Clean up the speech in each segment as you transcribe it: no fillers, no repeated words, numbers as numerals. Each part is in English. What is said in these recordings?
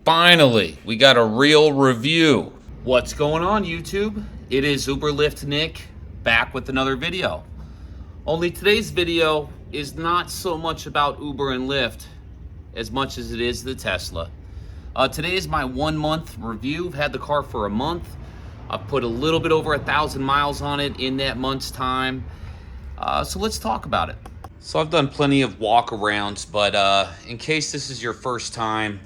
Finally, we got a real review. What's going on, YouTube? It is uberlyftnick back with another video. Only today's video is not so much about Uber and Lyft as much as it is the Tesla. Today is my 1 month review. I've had the car for a month. I've put a little bit over 1,000 miles on it in that month's time. So let's talk about it. So I've done plenty of walk-arounds, but in case this is your first time,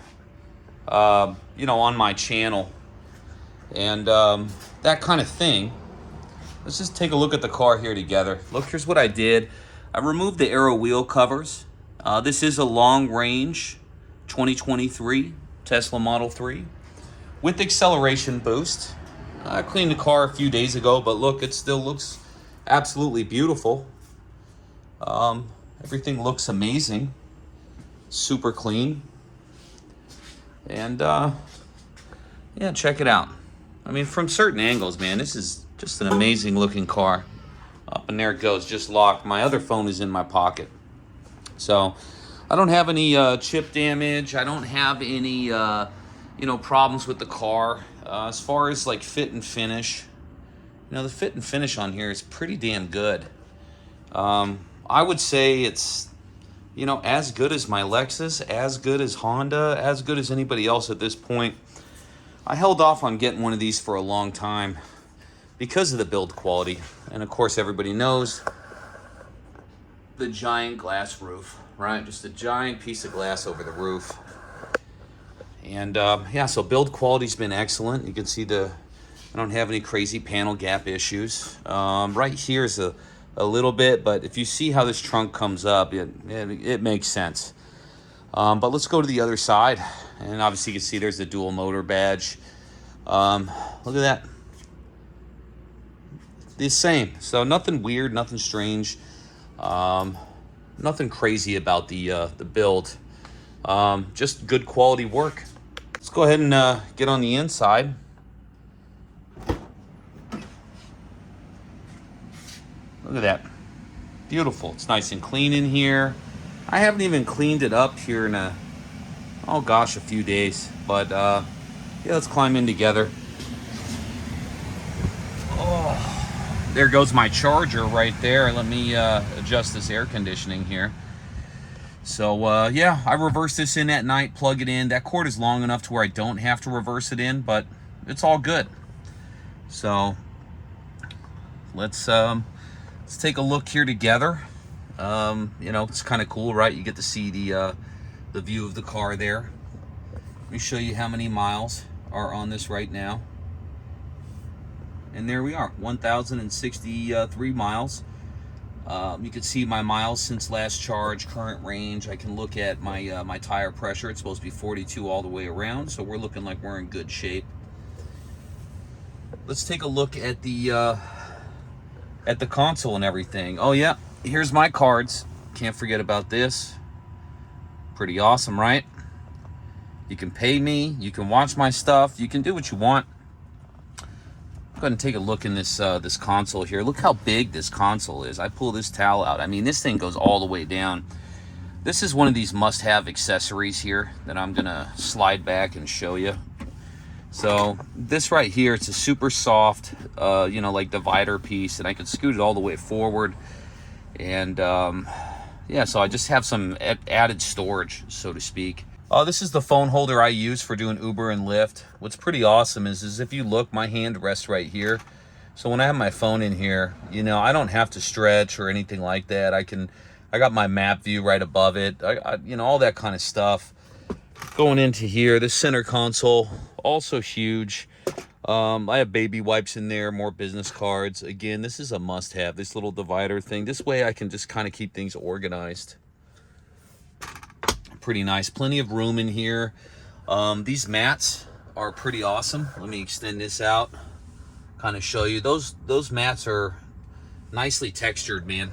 on my channel and that kind of thing, let's just take a look at the car here together. Look, here's what I did. I removed the aero wheel covers. This is a long-range 2023 Tesla Model 3 with acceleration boost. I cleaned the car a few days ago, but look, it still looks absolutely beautiful. Everything looks amazing, super clean. And yeah, check it out. I mean, from certain angles, man, this is just an amazing looking car. Up and there it goes, just locked. My other phone is in my pocket. So I don't have any chip damage. I don't have any problems with the car. As far as like fit and finish, the fit and finish on here is pretty damn good. I would say it's as good as my Lexus, as good as Honda, as good as anybody else at this point. I held off on getting one of these for a long time because of the build quality. And of course, everybody knows the giant glass roof, right? Just a giant piece of glass over the roof. And yeah, so build quality's been excellent. You can see I don't have any crazy panel gap issues. Right here is a little bit, but if you see how this trunk comes up, it makes sense. But let's go to the other side, and obviously you can see there's the dual motor badge. Look at that. The same. So nothing weird, nothing strange, nothing crazy about the build. Just good quality work. Let's go ahead and get on the inside. Look at that. Beautiful. It's nice and clean in here. I haven't even cleaned it up here in a few days. But yeah, let's climb in together. Oh, there goes my charger right there. Let me adjust this air conditioning here. So yeah, I reverse this in at night, plug it in. That cord is long enough to where I don't have to reverse it in, but it's all good. So let's take a look here together. It's kind of cool, right? You get to see the view of the car there. Let me show you how many miles are on this right now. And there we are, 1,063 miles. You can see my miles since last charge, current range. I can look at my my tire pressure. It's supposed to be 42 all the way around, so we're looking like we're in good shape. Let's take a look at the console and everything. Oh yeah, here's my cards. Can't forget about this. Pretty awesome, right? You can pay me, you can watch my stuff, you can do what you want. Go ahead and take a look in this this console here. Look how big this console is. I pull this towel out. I mean, this thing goes all the way down. This is one of these must-have accessories here that I'm gonna slide back and show you. So this right here, it's a super soft, like divider piece, and I can scoot it all the way forward. And yeah, so I just have some added storage, so to speak. This is the phone holder I use for doing Uber and Lyft. What's pretty awesome is if you look, my hand rests right here. So when I have my phone in here, I don't have to stretch or anything like that. I got my map view right above it. I all that kind of stuff. Going into here, the center console, also huge. I have baby wipes in there, more business cards. Again, this is a must-have, this little divider thing. This way I can just kind of keep things organized. Pretty nice. Plenty of room in here. These mats are pretty awesome. Let me extend this out, kind of show you. Those mats are nicely textured, man.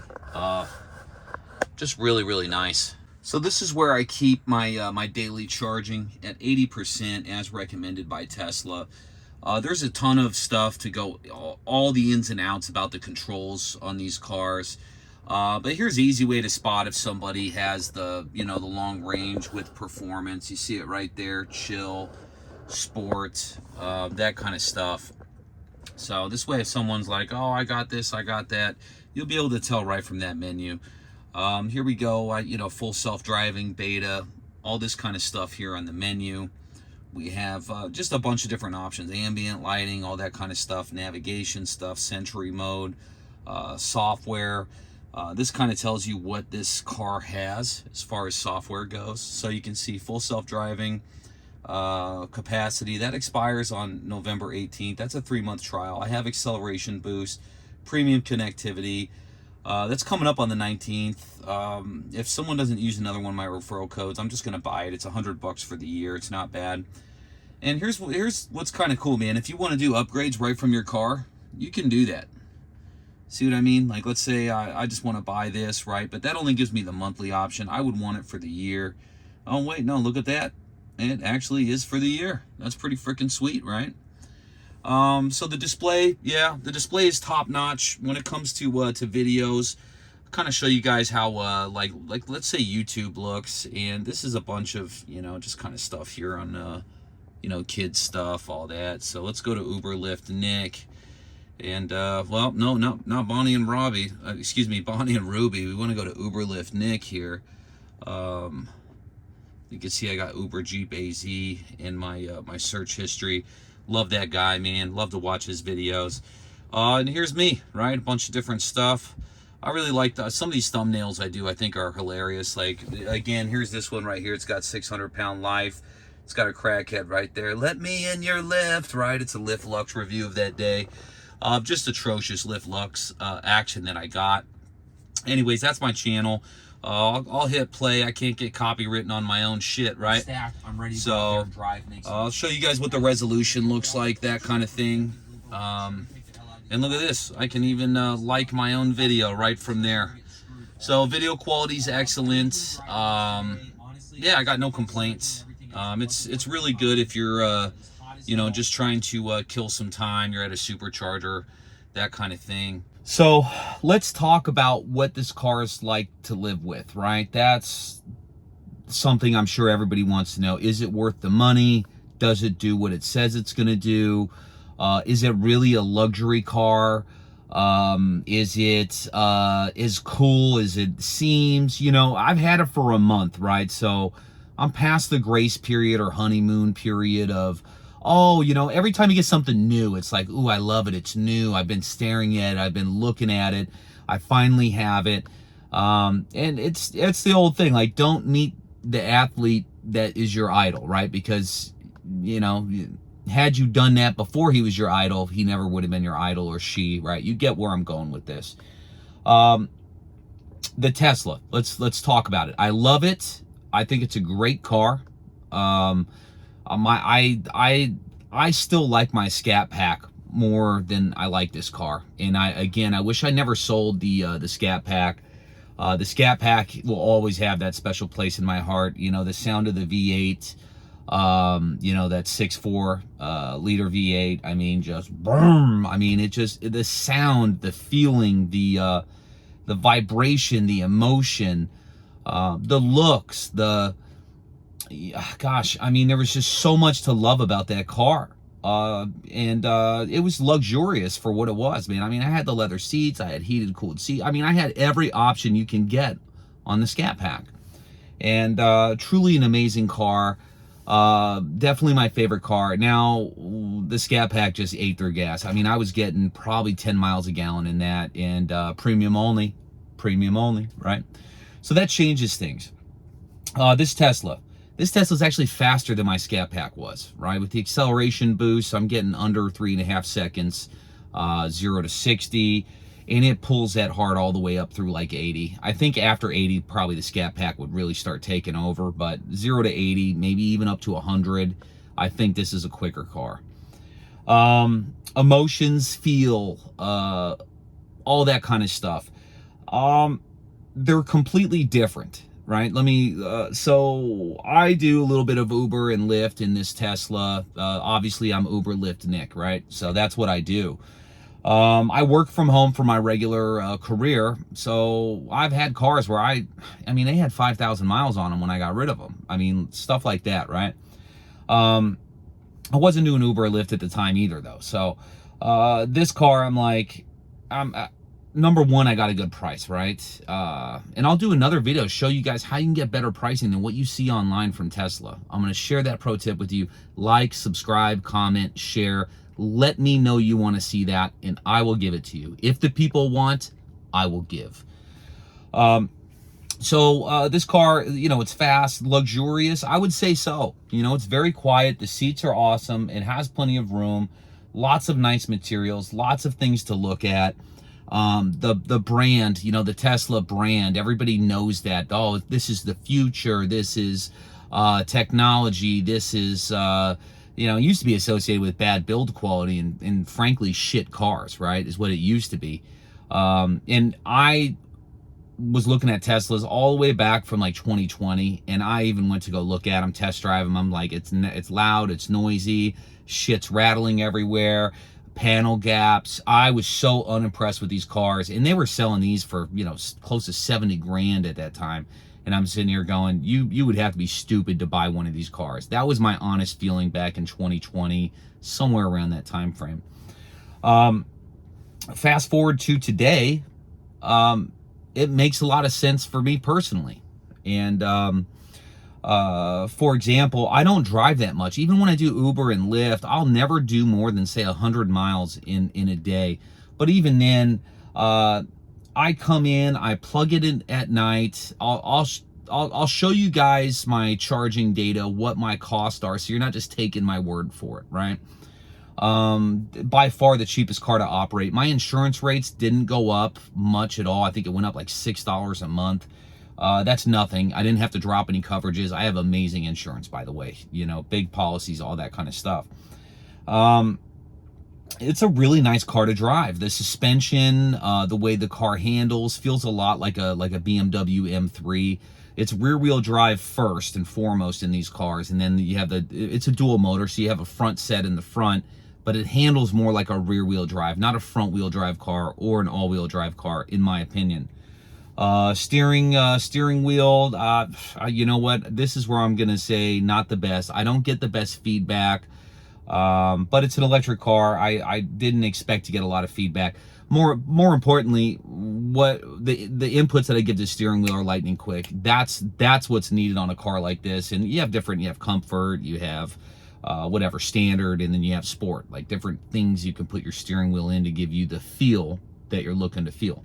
Just really, really nice. So this is where I keep my my daily charging at 80% as recommended by Tesla. There's a ton of stuff to go, all the ins and outs about the controls on these cars. But here's an easy way to spot if somebody has the, you know, the long range with performance. You see it right there, chill, sport, that kind of stuff. So this way, if someone's like, oh, I got this, I got that, you'll be able to tell right from that menu. Here we go, you know, full self-driving, beta, all this kind of stuff here on the menu. We have just a bunch of different options, ambient lighting, all that kind of stuff, navigation stuff, Sentry mode, software. This kind of tells you what this car has as far as software goes. So you can see full self-driving, capacity. That expires on November 18th. That's a 3-month trial. I have acceleration boost, premium connectivity. That's coming up on the 19th. If someone doesn't use another one of my referral codes, I'm just going to buy it. It's $100 for the year. It's not bad. And here's what's kind of cool, man. If you want to do upgrades right from your car, you can do that. See what I mean? Like, let's say I just want to buy this, right? But that only gives me the monthly option. I would want it for the year. Oh, wait, no, look at that. It actually is for the year. That's pretty freaking sweet, right? So the display, yeah, the display is top notch when it comes to videos. Kind of show you guys how like let's say YouTube looks, and this is a bunch of, you know, just kind of stuff here on you know, kids stuff, all that. So let's go to UberlyftNick. And, well, no, not Bonnie and Robbie. Excuse me, Bonnie and Ruby. We want to go to UberlyftNick here. You can see I got Uber Jeep AZ in my my search history. Love that guy, man. Love to watch his videos. And here's me, right? A bunch of different stuff. I really like some of these thumbnails I think are hilarious. Like, again, here's this one right here. It's got 600-pound life. It's got a crackhead right there. Let me in your Lyft, right? It's a Lyft Lux review of that day. Just atrocious Lyft Lux action that I got. Anyways, that's my channel. I'll hit play. I can't get copywritten on my own shit, right? I'm ready to so I'll show you guys what the resolution looks like, that kind of thing. And look at this. I can even like my own video right from there. So video quality is excellent. Yeah, I got no complaints. It's really good if you're you know, just trying to kill some time. You're at a supercharger, that kind of thing. So let's talk about what this car is like to live with, right? That's something I'm sure everybody wants to know. Is it worth the money? Does it do what it says it's going to do? Is it really a luxury car? Is it as cool as it seems? You know, I've had it for a month, right? So I'm past the grace period or honeymoon period of, oh, you know, every time you get something new, it's like, ooh, I love it. It's new. I've been staring at it. I've been looking at it. I finally have it. And it's the old thing, like, don't meet the athlete that is your idol, right? Because, you know, had you done that before he was your idol, he never would have been your idol, or she, right? You get where I'm going with this. The Tesla, let's talk about it. I love it. I think it's a great car. I still like my Scat Pack more than I like this car. And I wish I never sold the Scat Pack. The Scat Pack will always have that special place in my heart. You know, the sound of the V8, you know, that 6.4 liter V8. I mean, just boom. I mean, it just, the sound, the feeling, the vibration, the emotion, the looks, gosh, I mean, there was just so much to love about that car. And it was luxurious for what it was, man. I mean, I had the leather seats, I had heated, cooled seats. I mean, I had every option you can get on the Scat Pack. And truly an amazing car. Definitely my favorite car. Now, the Scat Pack just ate their gas. I mean, I was getting probably 10 miles a gallon in that, and premium only, right? So that changes things. This Tesla's actually faster than my Scat Pack was, right? With the acceleration boost, I'm getting under 3.5 seconds, 0 to 60, and it pulls that hard all the way up through like 80. I think after 80, probably the Scat Pack would really start taking over, but 0 to 80, maybe even up to 100, I think this is a quicker car. Emotions, feel, all that kind of stuff. They're completely different. Right? Let me, so I do a little bit of Uber and Lyft in this Tesla. Obviously I'm UberlyftNick, right? So that's what I do. I work from home for my regular career, so I've had cars where I mean, they had 5,000 miles on them when I got rid of them. I mean, stuff like that, right? I wasn't doing Uber or Lyft at the time either, though. So this car, I'm like, I'm number one, I got a good price, right? And I'll do another video show you guys how you can get better pricing than what you see online from Tesla. I'm going to share that pro tip with you. Like, subscribe, comment, share. Let me know you want to see that, and I will give it to you. If the people want, I will give. So this car, you know, it's fast, luxurious. I would say so. You know, it's very quiet. The seats are awesome. It has plenty of room, lots of nice materials, lots of things to look at. The brand, you know, the Tesla brand, everybody knows that. Oh, this is the future. This is technology. This is, you know, it used to be associated with bad build quality and frankly, shit cars, right, is what it used to be. And I was looking at Teslas all the way back from like 2020, and I even went to go look at them, test drive them. I'm like, it's loud, it's noisy, shit's rattling everywhere, panel gaps. I was so unimpressed with these cars, and they were selling these for, you know, close to 70 grand at that time. And I'm sitting here going, you would have to be stupid to buy one of these cars. That was my honest feeling back in 2020, somewhere around that time frame. Fast forward to today, it makes a lot of sense for me personally. And for example, I don't drive that much. Even when I do Uber and Lyft, I'll never do more than say 100 miles in a day. But even then, I come in, I plug it in at night. I'll show you guys my charging data, what my costs are, so you're not just taking my word for it, right? By far the cheapest car to operate. My insurance rates didn't go up much at all. I think it went up like $6 a month. That's nothing. I didn't have to drop any coverages. I have amazing insurance, by the way, you know, big policies, all that kind of stuff. It's a really nice car to drive. The suspension, the way the car handles feels a lot like a BMW M3. It's rear wheel drive first and foremost in these cars. And then you have it's a dual motor. So you have a front set in the front, but it handles more like a rear wheel drive, not a front wheel drive car or an all wheel drive car, in my opinion. Steering wheel, you know what? This is where I'm going to say not the best. I don't get the best feedback. But it's an electric car. I didn't expect to get a lot of feedback. More importantly, what the inputs that I give to the steering wheel are lightning quick. That's what's needed on a car like this. And you have comfort, you have whatever standard, and then you have sport, like different things you can put your steering wheel in to give you the feel that you're looking to feel.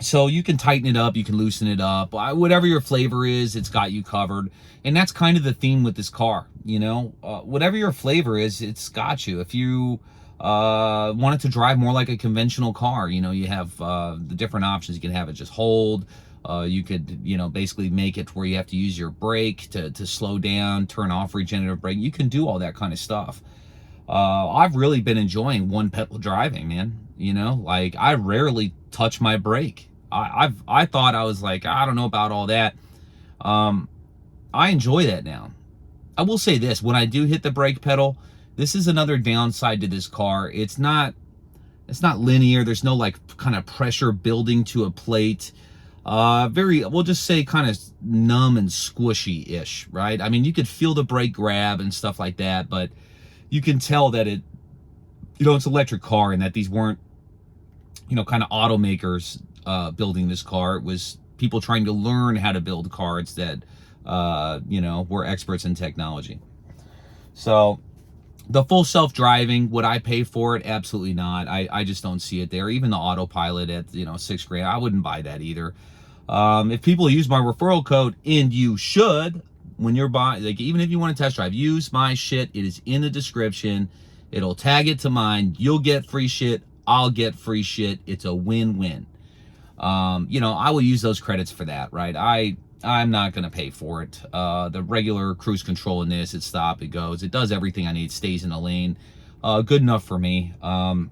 So you can tighten it up, you can loosen it up, whatever your flavor is, it's got you covered. And that's kind of the theme with this car, you know, whatever your flavor is, it's got you. If you want it to drive more like a conventional car, you know, you have the different options. You can have it just hold. You could, you know, basically make it where you have to use your brake to slow down, turn off regenerative braking. You can do all that kind of stuff. I've really been enjoying one pedal driving, man. You know, like I rarely touch my brake. I thought, I was like, I don't know about all that. I enjoy that now. I will say this, when I do hit the brake pedal, this is another downside to this car. It's not linear. There's no like kind of pressure building to a plate. We'll just say kind of numb and squishy-ish, right? I mean, you could feel the brake grab and stuff like that, but you can tell that it's an electric car, and that these weren't, you know, kind of automakers building this car. It was people trying to learn how to build cars that, you know, were experts in technology. So the full self-driving, would I pay for it? Absolutely not. I just don't see it there. Even the autopilot at, you know, $6 grand, I wouldn't buy that either. If people use my referral code, and you should, when you're buying, like, even if you want to test drive, use my shit. It is in the description. It'll tag it to mine. You'll get free shit. I'll get free shit. It's a win-win. You know, I will use those credits for that, right? I'm not going to pay for it. The regular cruise control in this, it stop, it goes. It does everything I need, stays in a lane. Good enough for me. I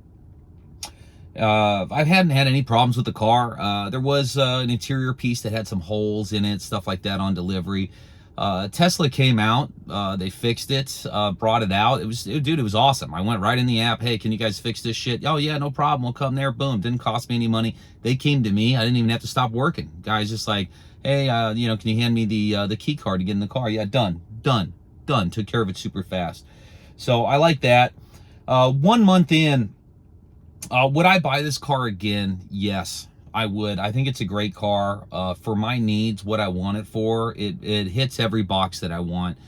hadn't had any problems with the car. There was an interior piece that had some holes in it, stuff like that on delivery. Tesla came out, they fixed it, brought it out. Dude, it was awesome. I went right in the app. Hey, can you guys fix this shit? Oh yeah, no problem. We'll come there. Boom. Didn't cost me any money. They came to me. I didn't even have to stop working. Guys just like, hey, can you hand me the key card to get in the car? Yeah, done. Took care of it super fast. So I like that. 1 month in, would I buy this car again? Yes, I would. I think it's a great car for my needs, what I want it for. It hits every box that I want.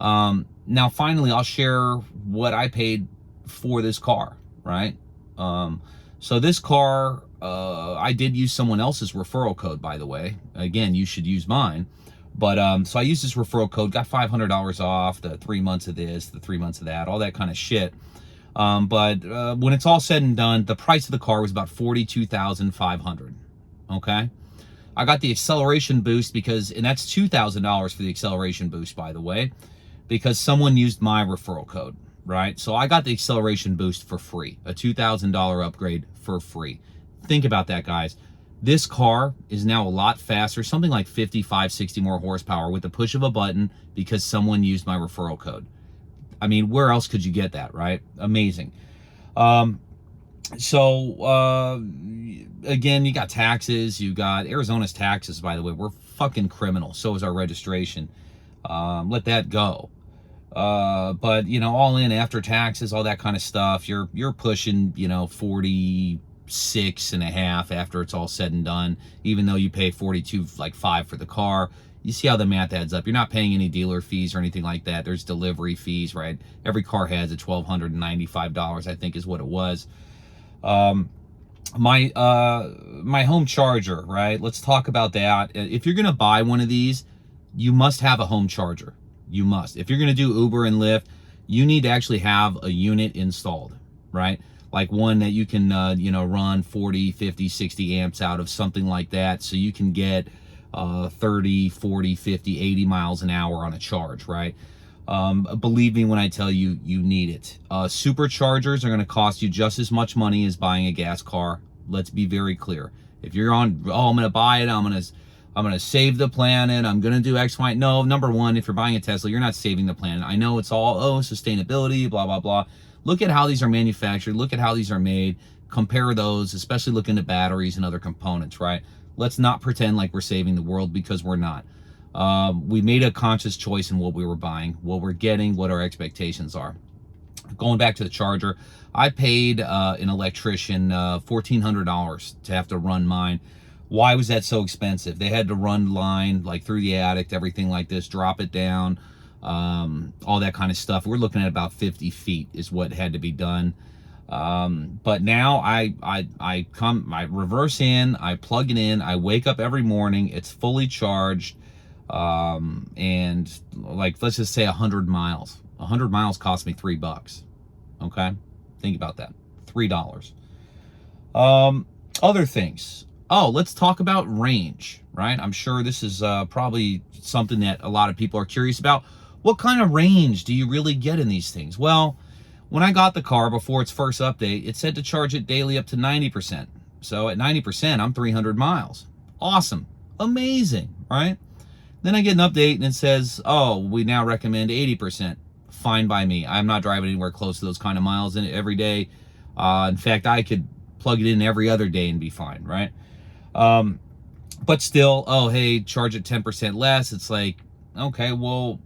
Now, finally, I'll share what I paid for this car, right? So this car, I did use someone else's referral code, by the way. Again, you should use mine. But so I used this referral code, got $500 off, the 3 months of this, the 3 months of that, all that kind of shit. But when it's all said and done, the price of the car was about $42,500. Okay, I got the acceleration boost because, and that's $2,000 for the acceleration boost, by the way, because someone used my referral code, right? So I got the acceleration boost for free, a $2,000 upgrade for free. Think about that, guys. This car is now a lot faster, something like 55, 60 more horsepower with the push of a button because someone used my referral code. I mean, where else could you get that, right? Amazing. Again, you got taxes. You got Arizona's taxes, by the way. We're fucking criminal. So is our registration. Let that go. But, all in after taxes, all that kind of stuff, you're pushing, 46.5 after it's all said and done, even though you pay 42.5 for the car. You see how the math adds up. You're not paying any dealer fees or anything like that. There's delivery fees, right? Every car has $1,295, I think is what it was. My home charger, right? Let's talk about that. If you're going to buy one of these, you must have a home charger. You must. If you're going to do Uber and Lyft, you need to actually have a unit installed, right? Like one that you can, run 40, 50, 60 amps out of, something like that. So you can get 30, 40, 50, 80 miles an hour on a charge, right? Believe me when I tell you, you need it. Superchargers are going to cost you just as much money as buying a gas car. Let's be very clear. If you're on, I'm going to buy it, I'm going to save the planet, I'm going to do X, Y. No, number one, if you're buying a Tesla, you're not saving the planet. I know it's all, sustainability, blah, blah, blah. Look at how these are manufactured. Look at how these are made. Compare those, especially look into batteries and other components, right? Let's not pretend like we're saving the world, because we're not. We made a conscious choice in what we were buying, what we're getting, what our expectations are. Going back to the charger, I paid an electrician $1,400 to have to run mine. Why was that so expensive? They had to run line like through the attic, everything like this, drop it down, all that kind of stuff. We're looking at about 50 feet is what had to be done. But now I reverse in, I plug it in, I wake up every morning, it's fully charged, and like, let's just say 100 miles. 100 miles cost me $3. Okay? Think about that. $3. Other things. Oh, let's talk about range, right? I'm sure this is probably something that a lot of people are curious about. What kind of range do you really get in these things? Well, when I got the car before its first update, it said to charge it daily up to 90%. So at 90%, I'm 300 miles. Awesome. Amazing, right? Then I get an update and it says, oh, we now recommend 80%. Fine by me. I'm not driving anywhere close to those kind of miles in it every day. In fact, I could plug it in every other day and be fine, right? But still, oh, hey, charge it 10% less. It's like, okay, well,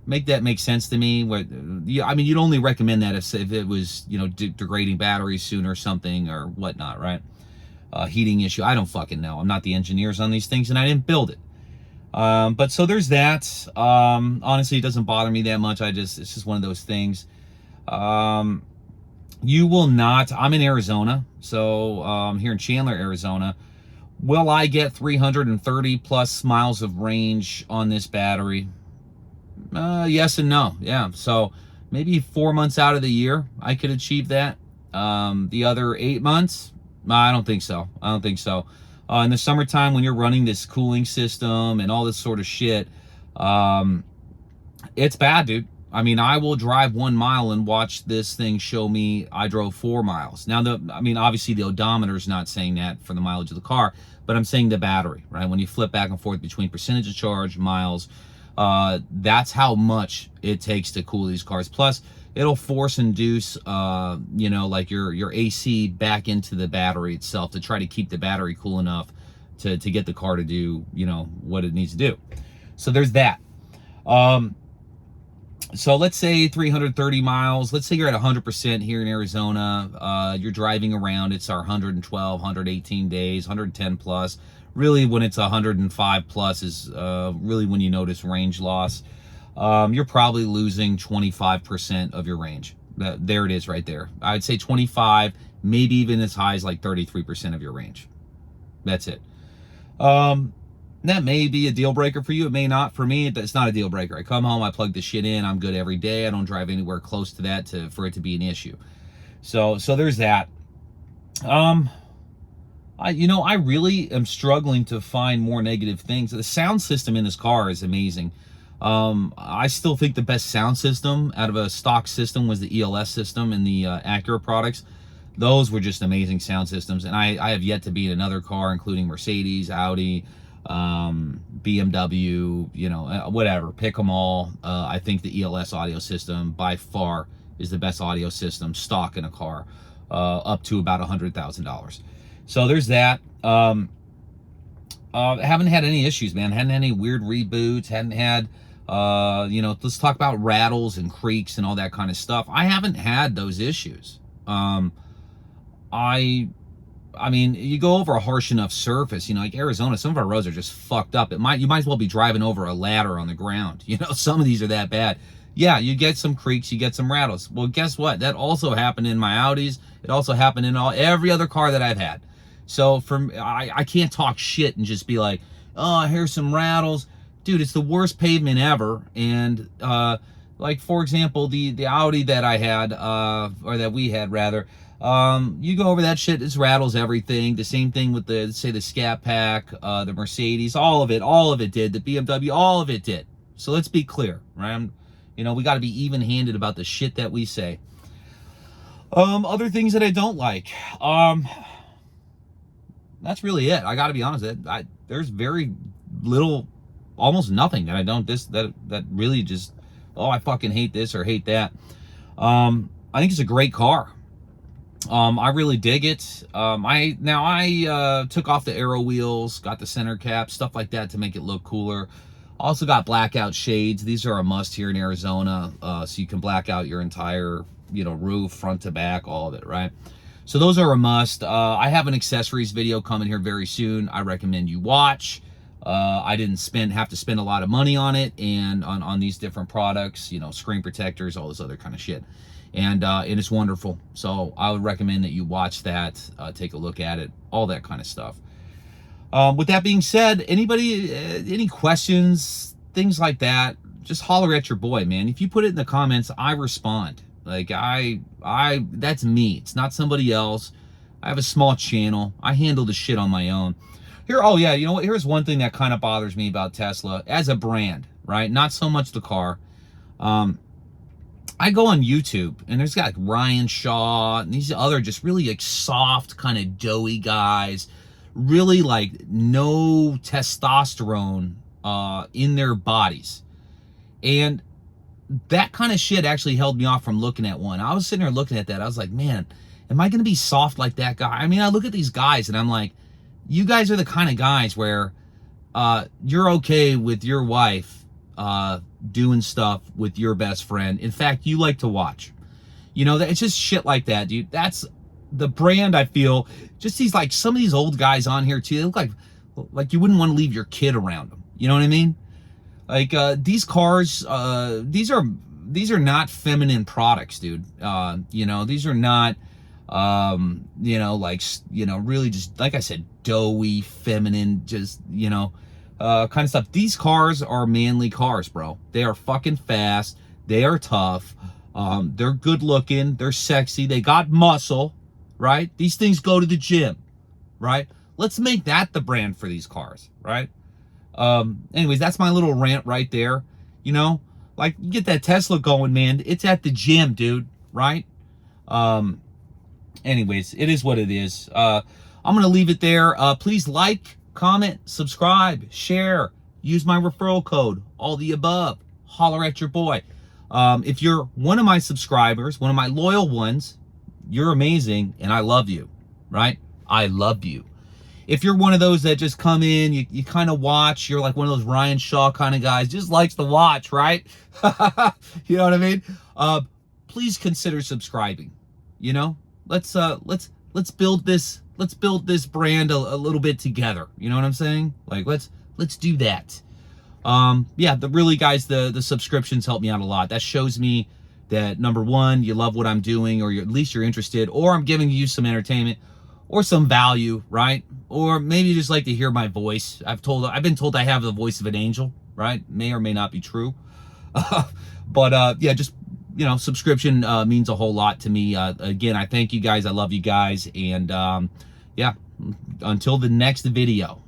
make that make sense to me. I mean, you'd only recommend that if it was, degrading batteries soon or something or whatnot, right? Heating issue. I don't fucking know. I'm not the engineers on these things, and I didn't build it. But so there's that. Honestly, it doesn't bother me that much. It's just one of those things. You will not, I'm in Arizona, so here in Chandler, Arizona. Will I get 330 plus miles of range on this battery? Yes and no. Yeah, so maybe 4 months out of the year I could achieve that. The other 8 months, I don't think so. In the summertime, when you're running this cooling system and all this sort of shit, it's bad, dude. I mean, I will drive 1 mile and watch this thing show me I drove 4 miles. Now, obviously the odometer's not saying that for the mileage of the car, but I'm saying the battery, right? When you flip back and forth between percentage of charge, miles, That's how much it takes to cool these cars. Plus, it'll force induce, you know, like your AC back into the battery itself to try to keep the battery cool enough to get the car to do, you know, what it needs to do. So there's that. So let's say 330 miles. Let's say you're at 100% here in Arizona. You're driving around. It's our 112, 118 days, 110 plus. Really, when it's 105 plus is really when you notice range loss. You're probably losing 25% of your range. There it is right there. I'd say 25, maybe even as high as like 33% of your range. That's it. That may be a deal breaker for you. It may not. For me, it's not a deal breaker. I come home, I plug the shit in, I'm good every day. I don't drive anywhere close to that for it to be an issue. So there's that. I really am struggling to find more negative things. The sound system in this car is amazing. I still think the best sound system out of a stock system was the ELS system in the Acura products. Those were just amazing sound systems. And I have yet to be in another car, including Mercedes, Audi, BMW, you know, whatever, pick them all. I think the ELS audio system by far is the best audio system stock in a car, up to about $100,000. So there's that. Haven't had any issues, man. Hadn't had any weird reboots. Hadn't had, you know, let's talk about rattles and creaks and all that kind of stuff. I haven't had those issues. I mean, you go over a harsh enough surface, you know, like Arizona, some of our roads are just fucked up. You might as well be driving over a ladder on the ground. You know, some of these are that bad. Yeah, you get some creaks, you get some rattles. Well, guess what? That also happened in my Audis. It also happened in every other car that I've had. So I can't talk shit and just be like, oh, here's some rattles. Dude, it's the worst pavement ever. And like, for example, the Audi that I had, or that we had rather, you go over that shit, it rattles everything. The same thing with the Scat Pack, the Mercedes, all of it did. The BMW, all of it did. So let's be clear, right? You know, we got to be even-handed about the shit that we say. Other things that I don't like, that's really it. I got to be honest. There's very little, almost nothing that I don't that really just, oh, I fucking hate this or hate that. I think it's a great car. I really dig it. I took off the aero wheels, got the center cap, stuff like that to make it look cooler. Also got blackout shades. These are a must here in Arizona, so you can black out your entire, you know, roof, front to back, all of it, right? So those are a must. I have an accessories video coming here very soon. I recommend you watch. I didn't have to spend a lot of money on it and on these different products, you know, screen protectors, all this other kind of shit. And it's wonderful. So I would recommend that you watch that, take a look at it, all that kind of stuff. With that being said, anybody, any questions, things like that, just holler at your boy, man. If you put it in the comments, I respond. Like that's me. It's not somebody else. I have a small channel. I handle the shit on my own. Here, oh yeah, you know what? Here's one thing that kind of bothers me about Tesla as a brand, right? Not so much the car. I go on YouTube and there's got like Ryan Shaw and these other just really like soft kind of doughy guys, really like no testosterone in their bodies. And that kind of shit actually held me off from looking at one. I was sitting there looking at that. I was like, man, am I going to be soft like that guy? I mean, I look at these guys and I'm like, you guys are the kind of guys where you're okay with your wife doing stuff with your best friend. In fact, you like to watch. You know, it's just shit like that, dude. That's the brand, I feel. Just these, like, some of these old guys on here, too, they look like you wouldn't want to leave your kid around them. You know what I mean? Like, these cars, these are not feminine products, dude. You know, these are not, you know, like, you know, really just, like I said, doughy, feminine, just, you know, kind of stuff. These cars are manly cars, bro. They are fucking fast. They are tough. They're good looking. They're sexy. They got muscle, right? These things go to the gym, right? Let's make that the brand for these cars, right? Anyways, that's my little rant right there. You know, like, you get that Tesla going, man. It's at the gym, dude, right? Anyways, it is what it is. I'm going to leave it there. Please like, comment, subscribe, share. use my referral code, all the above. Holler at your boy. If you're one of my subscribers, one of my loyal ones, you're amazing and I love you, right? I love you. If you're one of those that just come in, you kind of watch, you're like one of those Ryan Shaw kind of guys, just likes to watch, right? You know what I mean? Please consider subscribing. You know, let's build this brand a little bit together. You know what I'm saying? Like let's do that. Yeah, really guys, the subscriptions help me out a lot. That shows me that number one, you love what I'm doing, or at least you're interested, or I'm giving you some entertainment or some value, right? Or maybe you just like to hear my voice. I've been told I have the voice of an angel, right? May or may not be true. But yeah, just, you know, subscription means a whole lot to me. Again, I thank you guys. I love you guys. And yeah, until the next video.